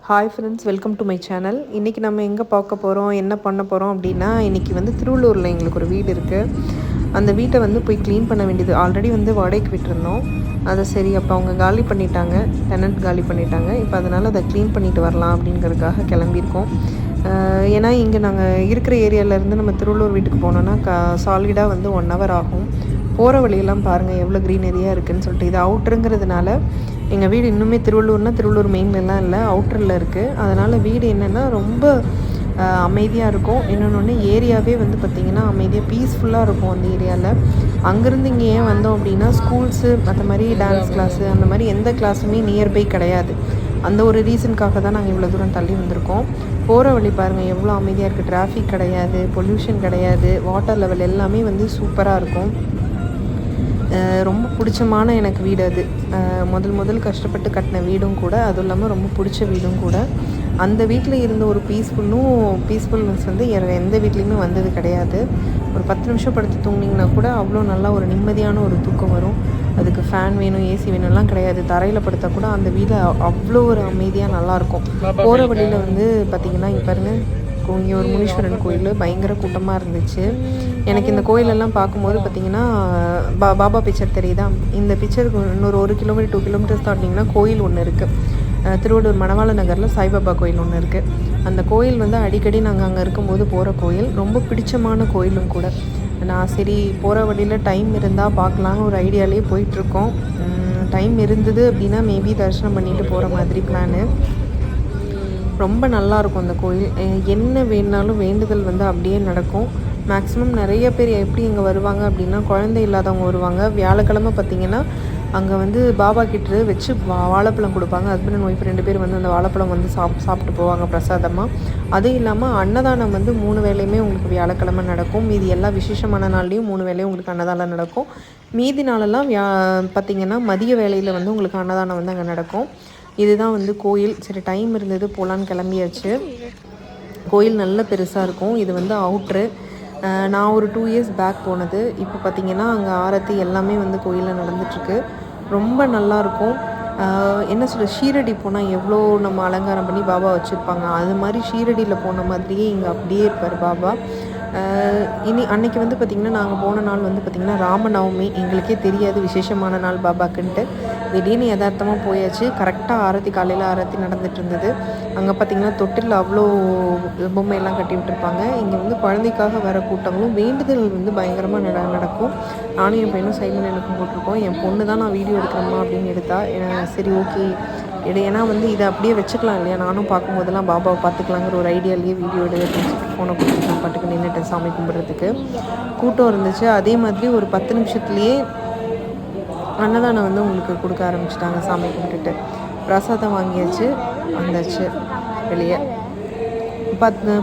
Hi friends, welcome to my channel. இன்றைக்கி நம்ம எங்கே பார்க்க போகிறோம், என்ன பண்ண போகிறோம் அப்படின்னா, இன்றைக்கி வந்து திருவள்ளூரில் எங்களுக்கு ஒரு வீடு இருக்குது. அந்த வீட்டை வந்து போய் க்ளீன் பண்ண வேண்டியது. ஆல்ரெடி வந்து வாடகைக்கு விட்டுருந்தோம். அதை சரி அப்போ அவங்க காலி பண்ணிட்டாங்க, டெனண்ட் காலி பண்ணிட்டாங்க. இப்போ அதனால் அதை க்ளீன் பண்ணிட்டு வரலாம் அப்படிங்கிறதுக்காக கிளம்பியிருக்கோம். ஏன்னா இங்கே நாங்கள் இருக்கிற ஏரியாவிலேருந்து நம்ம திருவள்ளூர் வீட்டுக்கு போனோன்னா சாலிடாக வந்து 1 hour ஆகும். போகிற வழியெல்லாம் பாருங்கள் எவ்வளோ க்ரீனரியாக இருக்குதுன்னு சொல்லிட்டு. இது அவுட்ருங்கிறதுனால எங்கள் வீடு இன்னுமே திருவள்ளூர் மெயின்லலாம் இல்லை, அவுட்டரில் இருக்குது. அதனால் வீடு என்னென்னா ரொம்ப அமைதியாக இருக்கும். இன்னொன்று ஏரியாவே வந்து பார்த்திங்கன்னா அமைதியாக பீஸ்ஃபுல்லாக இருக்கும் அந்த ஏரியாவில். அங்கேருந்து இங்கே ஏன் வந்தோம் அப்படின்னா, ஸ்கூல்ஸு மற்ற மாதிரி டான்ஸ் கிளாஸு அந்த மாதிரி எந்த கிளாஸுமே நியர்பை கிடையாது. அந்த ஒரு ரீசனுக்காக தான் நாங்கள் இவ்வளோ தூரம் தள்ளி வந்திருக்கோம். போகிற வழி பாருங்கள் எவ்வளோ அமைதியாக இருக்குது. டிராஃபிக் கிடையாது, பொல்யூஷன் கிடையாது, வாட்டர் லெவல் எல்லாமே வந்து சூப்பராக இருக்கும். ரொம்ப பிடிச்சமான எனக்கு வீடு அது. முதல் கஷ்டப்பட்டு கட்டின வீடும் கூட, அதுவும் இல்லாமல் ரொம்ப பிடிச்ச வீடும் கூட. அந்த வீட்டில் இருந்த ஒரு பீஸ்ஃபுல்னஸ் வந்து எந்த வீட்லேயுமே வந்தது கிடையாது. ஒரு 10 நிமிஷம் படுத்து தூங்கினீங்கன்னா கூட அவ்வளோ நல்லா ஒரு நிம்மதியான ஒரு தூக்கம் வரும். அதுக்கு ஃபேன் வேணும், ஏசி வேணும்லாம் கிடையாது. தரையில் படுத்தா கூட அந்த வீடு அவ்வளோ ஒரு அமைதியாக நல்லாயிருக்கும். போகிற வழியில் வந்து பார்த்திங்கன்னா இங்கே பாருங்கள், இங்கே ஒரு முனீஸ்வரன் கோயில் பயங்கர கூட்டமாக இருந்துச்சு. எனக்கு இந்த கோயிலெல்லாம் பார்க்கும்போது பார்த்திங்கன்னா பாபா பிக்சர் தெரியுதா, இந்த பிக்சருக்கு இன்னொரு 1 கிலோமீட்டர் 2 கிலோமீட்டர்ஸ் தாண்டிங்கன்னா கோயில் ஒன்று இருக்குது. திருவள்ளூர் மணவாள நகரில் சாய்பாபா கோயில் ஒன்று இருக்குது. அந்த கோயில் வந்து அடிக்கடி நாங்கள் அங்கே இருக்கும்போது போகிற கோயில், ரொம்ப பிடிச்சமான கோயிலும் கூட. நான் சரி போகிற வழியில் டைம் இருந்தால் பார்க்கலான்னு ஒரு ஐடியாலேயே போயிட்டுருக்கோம். டைம் இருந்தது அப்படின்னா மேபி தரிசனம் பண்ணிட்டு போகிற மாதிரி பிளானு. ரொம்ப நல்லாயிருக்கும் அந்த கோயில். என்ன வேணுனாலும் வேண்டுதல் வந்து அப்படியே நடக்கும். மேக்ஸிமம் நிறைய பேர் எப்படி இங்கே வருவாங்க அப்படின்னா, குழந்தை இல்லாதவங்க வருவாங்க. வியாழக்கிழமை பார்த்திங்கன்னா அங்கே வந்து பாபா கிட்ட வச்சு வாழைப்பழம் கொடுப்பாங்க. ஹஸ்பண்ட் அண்ட் ஒய்ஃப் 2 பேர் வந்து அந்த வாழைப்பழம் வந்து சாப்பிட்டு போவாங்க பிரசாதமாக. அதுவும் இல்லாமல் அன்னதானம் வந்து 3 வேளையுமே உங்களுக்கு வியாழக்கிழமை நடக்கும். மீதி எல்லா விசேஷமான நாள்லேயும் 3 வேளையும் உங்களுக்கு அன்னதானம் நடக்கும். மீதி நாளெல்லாம் பார்த்திங்கன்னா மதிய வேளையில் வந்து உங்களுக்கு அன்னதானம் வந்து அங்கே நடக்கும். இதுதான் வந்து கோயில். சரி டைம் இருந்தது போகலான்னு கிளம்பியாச்சு. கோயில் நல்ல பெருசாக இருக்கும். இது வந்து அவுட்ரு. நான் ஒரு 2 years பேக் போனது. இப்போ பார்த்திங்கன்னா அங்கே ஆரத்தி எல்லாமே வந்து கோயிலில் நடந்துகிட்ருக்கு. ரொம்ப நல்லாயிருக்கும். என்ன சொல்கிற, ஷீரடி போனால் எவ்வளோ நம்ம அலங்காரம் பண்ணி பாபா வச்சுருப்பாங்க, அது மாதிரி ஷீரடியில் போன மாதிரியே இங்கே அப்படியே இருப்பார் பாபா. அன்றைக்கி வந்து பார்த்திங்கன்னா நாங்கள் போன நாள் வந்து பார்த்திங்கன்னா ராமநவமி. எங்களுக்கே தெரியாது விசேஷமான நாள் பாபாக்குன்ட்டு. திடீர்னு யதார்த்தமாக போயாச்சு. கரெக்டாக ஆரத்தி, காலையில் ஆரத்தி நடந்துகிட்டு இருந்தது. அங்கே பார்த்திங்கன்னா தொட்டில் அவ்வளோ பொம்மையெல்லாம் கட்டி விட்டுருப்பாங்க. இங்கே வந்து குழந்தைக்காக வர கூட்டங்களும் வேண்டுதல் வந்து பயங்கரமாக நடக்கும். நானும் என் பையனும் சைமன் எனக்கும் போட்டிருக்கோம். என் பொண்ணு தான் நான் வீடியோ எடுக்கிறேம்மா அப்படின்னு எடுத்தா. சரி ஓகே ஏன்னா வந்து இதை அப்படியே வச்சுக்கலாம் இல்லையா, நானும் பார்க்கும்போதெல்லாம் பாபாவை பார்த்துக்கலாங்கிற ஒரு ஐடியாலேயே வீடியோ எடுத்துன்னு ஃபோனை கொடுத்துட்டு நான் பாட்டுக்கு நின்றுட்டேன் சாமி கும்பிட்றதுக்கு. கூட்டம் இருந்துச்சு. அதே மாதிரி ஒரு 10 நிமிஷத்துலேயே அன்னதானம் வந்து உங்களுக்கு கொடுக்க ஆரம்பிச்சிட்டாங்க. சாமி கும்பிட்டுட்டு பிரசாதம் வாங்கியாச்சு, வந்தாச்சு வெளியே.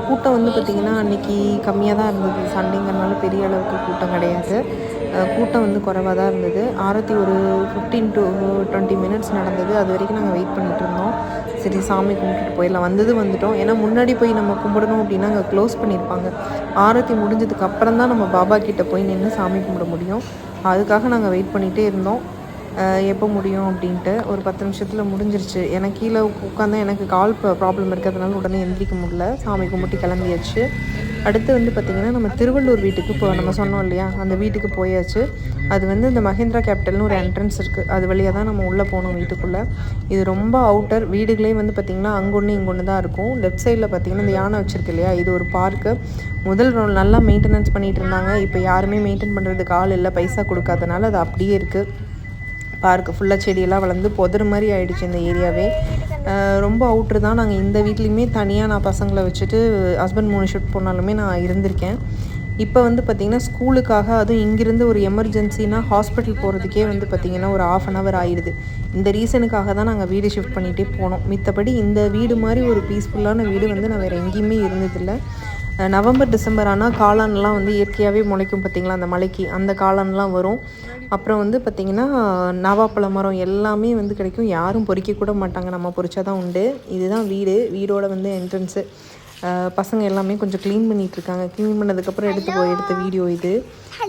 கூட்டம் வந்து பார்த்திங்கன்னா அன்றைக்கி கம்மியாக தான் இருந்தது. சண்டேங்கிறனால பெரிய அளவுக்கு கூட்டம் கிடையாது. கூட்டம் வந்து குறைவாக தான் இருந்தது. ஆரத்தி ஒரு 15 to 20 minutes நடந்தது. அது வரைக்கும் நாங்கள் வெயிட் பண்ணிகிட்டு இருந்தோம். சரி சாமி கும்பிட்டுட்டு போயிடலாம். வந்துட்டோம். ஏன்னா முன்னாடி போய் நம்ம கும்பிடணும் அப்படின்னா அங்கே க்ளோஸ் பண்ணியிருப்பாங்க. ஆரத்தி முடிஞ்சதுக்கு அப்புறம் தான் நம்ம பாபா கிட்டே போய் நின்று சாமி கும்பிட முடியும். அதுக்காக நாங்கள் வெயிட் பண்ணிகிட்டே இருந்தோம் எப்போ முடியும் அப்படின்ட்டு. ஒரு 10 நிமிஷத்தில் முடிஞ்சிருச்சு. எனக்கு கீழே உட்காந்தா எனக்கு கால் ப்ராப்ளம் இருக்கிறதுனால உடனே எந்திரிக்க முடியல. சாமி கும்பிட்டு கிளம்பியாச்சு. அடுத்து வந்து பார்த்திங்கன்னா நம்ம திருவள்ளூர் வீட்டுக்கு நம்ம சொன்னோம் இல்லையா, அந்த வீட்டுக்கு போயாச்சு. அது வந்து இந்த மஹிந்திரா கேபிட்டல்னு ஒரு என்ட்ரன்ஸ் இருக்குது. அது வழியாக தான் நம்ம உள்ளே போனோம் வீட்டுக்குள்ளே. இது ரொம்ப அவுட்டர். வீடுகளே வந்து பார்த்திங்கன்னா அங்கொன்று இங்கொன்று தான் இருக்கும். லெஃப்ட் சைடில் பார்த்திங்கன்னா இந்த யானை வச்சுருக்கு இல்லையா, இது ஒரு பார்க்கு. முதல் நல்லா மெயின்டெனன்ஸ் பண்ணிகிட்டு இருந்தாங்க. இப்போ யாருமே மெயின்டைன் பண்ணுறதுக்கு ஆள் இல்லை, பைசா கொடுக்காதனால அது அப்படியே இருக்குது. பார்க்கு ஃபுல்லாக செடியெல்லாம் வளர்ந்து புதர் மாதிரி ஆகிடுச்சு இந்த ஏரியாவே. ரொம்ப அவுட்ரு தான். நாங்கள் இந்த வீட்லேயுமே தனியாக நான் பசங்களை வச்சுட்டு ஹஸ்பண்ட் 3 ஷிஃப்ட் போனாலுமே நான் இருந்திருக்கேன். இப்போ வந்து பார்த்திங்கன்னா ஸ்கூலுக்காக, அதுவும் இங்கேருந்து ஒரு எமர்ஜென்சினா ஹாஸ்பிட்டல் போகிறதுக்கே வந்து பார்த்திங்கன்னா ஒரு 1/2 hour ஆயிடுது. இந்த ரீசனுக்காக தான் நாங்கள் வீடு ஷிஃப்ட் பண்ணிகிட்டே போனோம். மித்தபடி இந்த வீடு மாதிரி ஒரு பீஸ்ஃபுல்லான வீடு வந்து நான் வேறு எங்கேயுமே இருந்ததில்லை. நவம்பர் டிசம்பர் ஆனால் காளான்லாம் வந்து இயற்கையாகவே முளைக்கும் பார்த்திங்களா, அந்த மலைக்கு அந்த காளான்லாம் வரும். அப்புறம் வந்து பார்த்திங்கன்னா நவாப்பழ மரம் எல்லாமே வந்து கிடைக்கும். யாரும் பொறிக்க கூட மாட்டாங்க, நம்ம பொறிச்சா தான் உண்டு. இதுதான் வீடோட வந்து என்ட்ரன்ஸு. பசங்க எல்லாமே கொஞ்சம் க்ளீன் பண்ணிகிட்ருக்காங்க. க்ளீன் பண்ணதுக்கப்புறம் எடுத்த வீடியோ இது.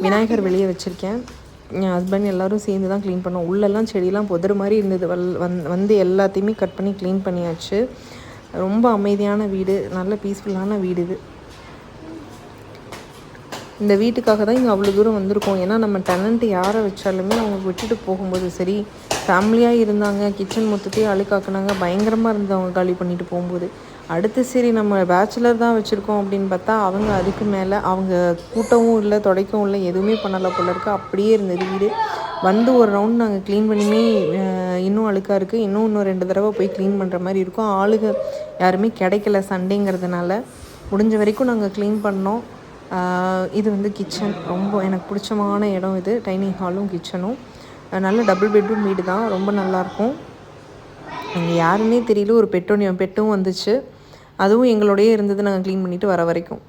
விநாயகர் வெளியே வச்சுருக்கேன். என் ஹஸ்பண்ட் எல்லோரும் சேர்ந்து தான் க்ளீன் பண்ணோம். உள்ளெல்லாம் செடியெல்லாம் புதர் மாதிரி இருந்தது. வந்து எல்லாத்தையுமே கட் பண்ணி க்ளீன் பண்ணியாச்சு. ரொம்ப அமைதியான வீடு, நல்ல பீஸ்ஃபுல்லான வீடு இது. இந்த வீட்டுக்காக தான் இங்கே அவ்வளோ தூரம் வந்திருக்கோம். ஏன்னா நம்ம டெனண்ட் யாரை வச்சாலுமே அவங்க விட்டுட்டு போகும்போது சரி, ஃபேமிலியாக இருந்தாங்க, கிச்சன் மொத்தத்தையும் அழுக்காக்குனாங்க, பயங்கரமாக இருந்து அவங்க காலி பண்ணிட்டு போகும்போது. அடுத்து சரி நம்ம பேச்சுலர் தான் வச்சுருக்கோம் அப்படின்னு பார்த்தா அவங்க அதுக்கு மேலே அவங்க கூட்டவும் இல்லை, துடைக்கவும் இல்லை, எதுவுமே பண்ணலை போல இருக்குது. அப்படியே இருந்தது வீடு. வந்து ஒரு ரவுண்ட் நாங்கள் க்ளீன் பண்ணியுமே இன்னும் அழுக்காக இருக்குது. இன்னும் 2 தடவை போய் க்ளீன் பண்ணுற மாதிரி இருக்கும். ஆளுங்க யாருமே கிடைக்கல சண்டேங்கிறதுனால. முடிஞ்ச வரைக்கும் நாங்கள் க்ளீன் பண்ணோம். இது வந்து கிச்சன். ரொம்ப எனக்கு பிடிச்சமான இடம் இது. டைனிங் ஹாலும் கிச்சனும் நல்ல டபுள் பெட்ரூம் வீடு தான். ரொம்ப நல்லாயிருக்கும். இங்கே யாருன்னே தெரியல. ஒரு பெட்டும் வந்துச்சு. அதுவும் எங்களோடயே இருந்தது நாங்கள் க்ளீன் பண்ணிவிட்டு வர வரைக்கும்.